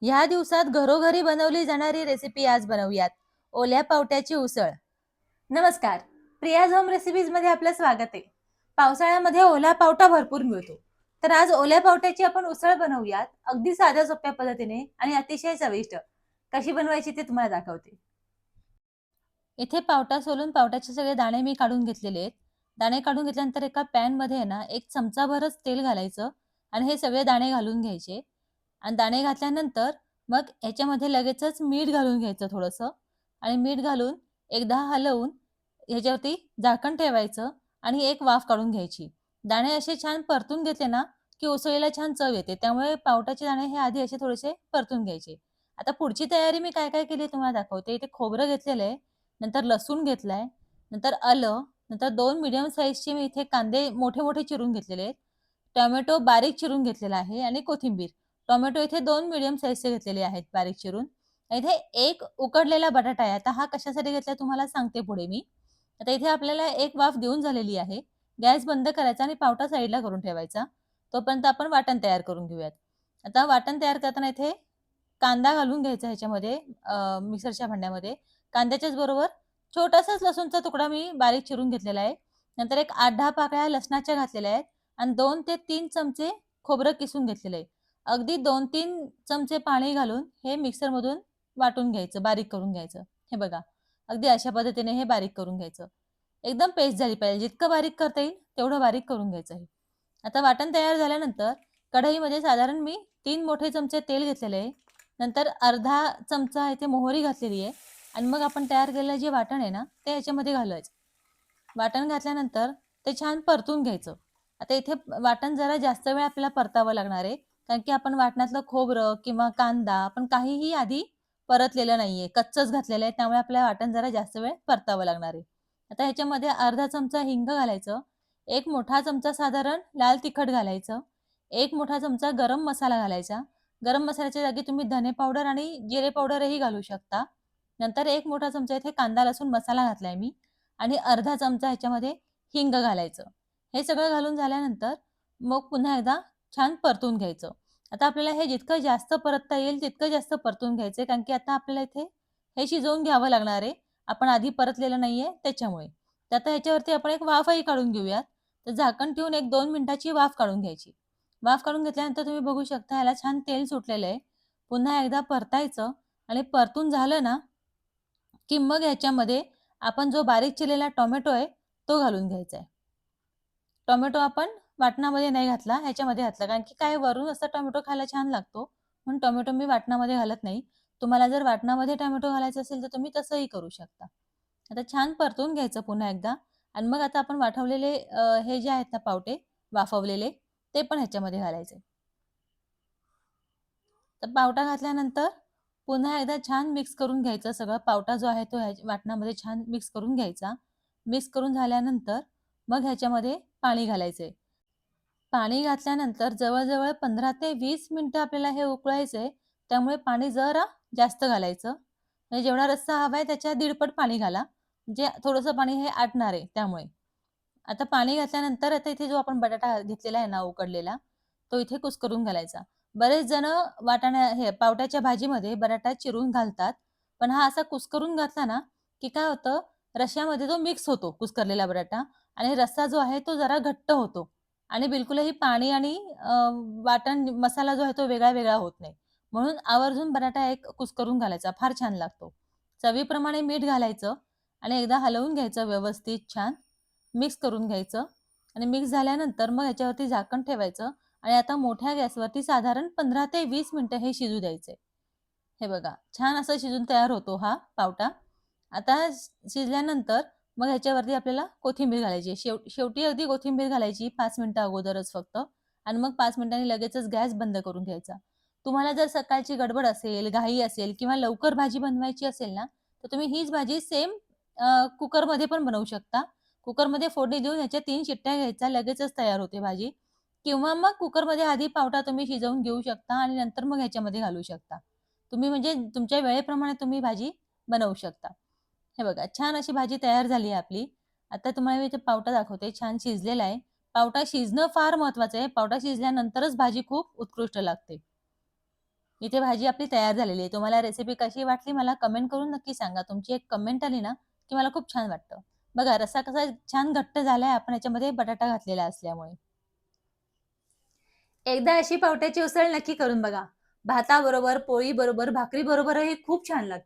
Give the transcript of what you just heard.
ह्या दिवसात घरोघरी बनवली जाणारी रेसिपी आज बनवूयात. ओल्या पावट्याची उसळ. नमस्कार. प्रियाज होम रेसिपीज मध्ये आपलं स्वागत आहे. पावसाळ्यामध्ये ओला पावटा भरपूर मिळतो. तर आज ओल्या पावट्याची आपण उसळ बनवूयात. अगदी साध्या सोप्या पद्धतीने आणि अतिशय चविष्ट. कशी बनवायची ते तुम्हाला दाखवते. इथे पावटा सोलून पावट्याचे सगळे दाणे मी काढून घेतलेले आहेत. दाणे काढून घेतल्यानंतर एका पॅन मध्ये आहे ना, एक चमचाभरच तेल घालायचं आणि हे सगळे दाणे घालून घ्यायचे. आणि दाणे घातल्यानंतर मग ह्याच्यामध्ये लगेचच मीठ घालून घ्यायचं थोडंसं आणि मीठ घालून एकदा हलवून ह्याच्यावरती झाकण ठेवायचं आणि एक वाफ काढून घ्यायची. दाणे असे छान परतून घेतले ना, की उसळीला छान चव येते. त्यामुळे पावट्याचे दाणे हे आधी असे थोडेसे परतून घ्यायचे. आता पुढची तयारी मी काय-काय केली तुम्हाला दाखवते. इथे खोबरं घेतलेलं आहे, नंतर लसूण घेतलाय, नंतर आलं, नंतर 2 मीडियम साइजचे मी इथे कांदे मोठे-मोठे चिरून घेतलेले आहेत. टोमॅटो बारीक चिरून घेतलेला आहे आणि कोथिंबीर. टोमॅटो इथे 2 मीडियम साइजचे घेतलेले आहेत बारीक चिरून. इथे एक उकडलेला बटाटा आहे. आता हा कशासाठी घेतलाय तुम्हाला सांगते पुढे मी. आता इथे आपल्याला एक वाफ देऊन झालेली आहे. गॅस बंद करायचा आणि पावटा साइडला करून ठेवायचा. तोपर्यंत आपण वाटण तयार करून घेऊयात. आता वाटण तयार करताना इथे कांदा घालून घ्यायचा ह्याच्यामध्ये मिक्सरच्या भांड्यामध्ये. कांद्याच्याच बरोबर छोटासाच लसूणचा तुकडा मी बारीक चिरून घेतलेला आहे. नंतर एक 8-10 पाकळ्या लसणाच्या घातलेल्या आहेत आणि 2 ते 3 चमचे खोबरं किसून घेतलेलं आहे. अगदी 2-3 चमचे पाणी घालून हे मिक्सरमधून वाटून घ्यायचं, बारीक करून घ्यायचं. हे बघा, अगदी अशा पद्धतीने हे बारीक करून घ्यायचं. एकदम पेस्ट झाली पाहिजे. जितकं बारीक करता येईल तेवढं बारीक करून घ्यायचं आहे. आता वाटण तयार झाल्यानंतर कढईमध्ये साधारण मी 3 मोठे चमचे तेल घेतलेले आहे. नंतर अर्धा चमचा इथे मोहरी घातलेली आहे आणि मग आपण तयार केलेलं जे वाटण आहे ना, ते याच्यामध्ये घालायचं. वाटण घातल्यानंतर ते छान परतून घ्यायचं. आता इथे वाटण जरा जास्त वेळ आपल्याला परतावं लागणार आहे. कारण की आपण वाटणातलं खोबरं किंवा कांदा आपण काहीही आधी परतलेलं नाहीये. कच्चच घातलेलं आहे. त्यामुळे आपल्याला वाटण जरा जास्त वेळ परतावं लागणार आहे. आता ह्याच्यामध्ये अर्धा चमचा हिंग घालायचं. 1 मोठा चमचा साधारण लाल तिखट घालायचं. 1 मोठा चमचा गरम मसाला घालायचा. गरम मसाल्याच्या जागी तुम्ही धने पावडर आणि जिरे पावडरही घालू शकता. नंतर 1 मोठा चमचा इथे कांदा लसूण मसाला घातलाय मी आणि अर्धा चमचा ह्याच्यामध्ये हिंग घालायचं. हे सगळं घालून झाल्यानंतर मग पुन्हा एकदा छान परतून घ्यायचं. आता आपल्याला हे जितकं जास्त परतता येईल तितकं जास्त परतून घ्यायचंय कारण की आता आपल्याला इथे हे शिजवून घ्यावं लागणार आहे. आपण आधी परतलेलं नाहीये त्याच्यामुळे. तर आता ह्याच्यावरती आपण एक वाफही काढून घेऊयात. तर झाकण ठेवून 1-2 मिनिटाची वाफ काढून घ्यायची. वाफ काढून घेतल्यानंतर तुम्ही बघू शकता ह्याला छान तेल सुटलेलं आहे. पुन्हा एकदा परतायचं आणि परतून झालं ना, की मग ह्याच्यामध्ये आपण जो बारीक चिरलेला टोमॅटो आहे, तो घालून घ्यायचा आहे. टोमॅटो आपण वाटणामध्ये नाही घातला, ह्याच्यामध्ये घातला. कारण की काय वरून असा टोमॅटो खायला छान लागतो. म्हणून टोमॅटो मी वाटणामध्ये घालत नाही. तुम्हाला जर वाटणामध्ये टोमॅटो घालायचा असेल, तर तुम्ही तसंही करू शकता. आता छान परतून घ्यायचं पुन्हा एकदा आणि मग आता आपण वाफवलेले हे जे आहेत ना पावटे वाफवलेले, ते पण ह्याच्यामध्ये घालायचे. तर पावटा घातल्यानंतर पुन्हा एकदा छान मिक्स करून घ्यायचं सगळं. पावटा जो आहे तो ह्या वाटणामध्ये छान मिक्स करून घ्यायचा. मिक्स करून झाल्यानंतर मग ह्याच्यामध्ये पाणी घालायचंय. पाणी घातल्यानंतर जवळ-जवळ 15 ते 20 मिनिटं आपल्याला हे उकळायचंय. त्यामुळे पाणी जरा जास्त घालायचं. म्हणजे जेवढा रस्सा हवा आहे त्याच्या दीडपट पाणी घाला. म्हणजे थोडंसं पाणी हे आटणार आहे त्यामुळे. आता पाणी घातल्यानंतर आता इथे जो आपण बटाटा घेतलेला आहे ना उकडलेला, तो इथे कुस्करून घालायचा. बरेच जण वाटाणा हे पावट्याच्या भाजीमध्ये बटाटा चिरून घालतात. पण हा असा कुस्करून घातला ना, की काय होतं रश्श्यामध्ये तो मिक्स होतो कुस्करलेला बटाटा आणि रस्सा जो आहे तो जरा घट्ट होतो आणि बिलकुलही पाणी आणि वाटण मसाला जो आहे तो वेगळा-वेगळा होत नाही. म्हणून आवर्जून बटाटा एक कुस्करून घालायचा. फार छान लागतो. चवीप्रमाणे मीठ घालायचं आणि एकदा हलवून घ्यायचं व्यवस्थित छान. मिक्स करून घ्यायचं आणि मिक्स झाल्यानंतर मग ह्याच्यावरती झाकण ठेवायचं आणि आता मोठ्या गॅसवरती साधारण 15 ते 20 मिनिटं हे शिजू द्यायचे. हे बघा, छान असा शिजून तयार होतो हा पावटा. आता शिजल्यानंतर मग ह्याच्यावरती आपल्याला कोथिंबीर घालायची आहे. शेवटी अगदी कोथिंबीर घालायची 5 मिनिटं अगोदरच फक्त आणि मग 5 मिनिटांनी लगेचच गॅस बंद करून घ्यायचा. तुम्हाला जर सकाळची गडबड असेल, घाई असेल किंवा लवकर भाजी बनवायची असेल ना, तर तुम्ही हीच भाजी सेम कुकरमध्ये पण बनवू शकता. कुकरमध्ये फोडणी देऊन ह्याच्या 3 शिट्ट्या घ्यायच्या, लगेचच तयार होते भाजी किंवा मग कुकरमध्ये आधी पावटा तुम्ही शिजवून घेऊ शकता आणि नंतर मग ह्याच्यामध्ये घालू शकता. तुम्ही म्हणजे तुमच्या वेळेप्रमाणे तुम्ही भाजी बनवू शकता. हे बघा, छान अशी भाजी तयार झाली आहे आपली. आता तुम्हाला मी इथे पावटा दाखवते, छान शिजलेला आहे. पावटा शिजणं फार महत्वाचं आहे. पावटा शिजल्यानंतरच भाजी खूप उत्कृष्ट लागते. इथे भाजी आपली तयार झालेली आहे. तुम्हाला रेसिपी कशी वाटली मला कमेंट करून नक्की सांगा. तुमची एक कमेंट आली ना, की मला खूप छान वाटतं. बघा रस्सा कसा छान घट्ट झालाय आपण याच्यामध्ये बटाटा घातलेला असल्यामुळे. एकदा अशी पावट्याची उसळ नक्की करून बघा. भाताबरोबर, पोळीबरोबर, भाकरीबरोबरही खूप छान लागते.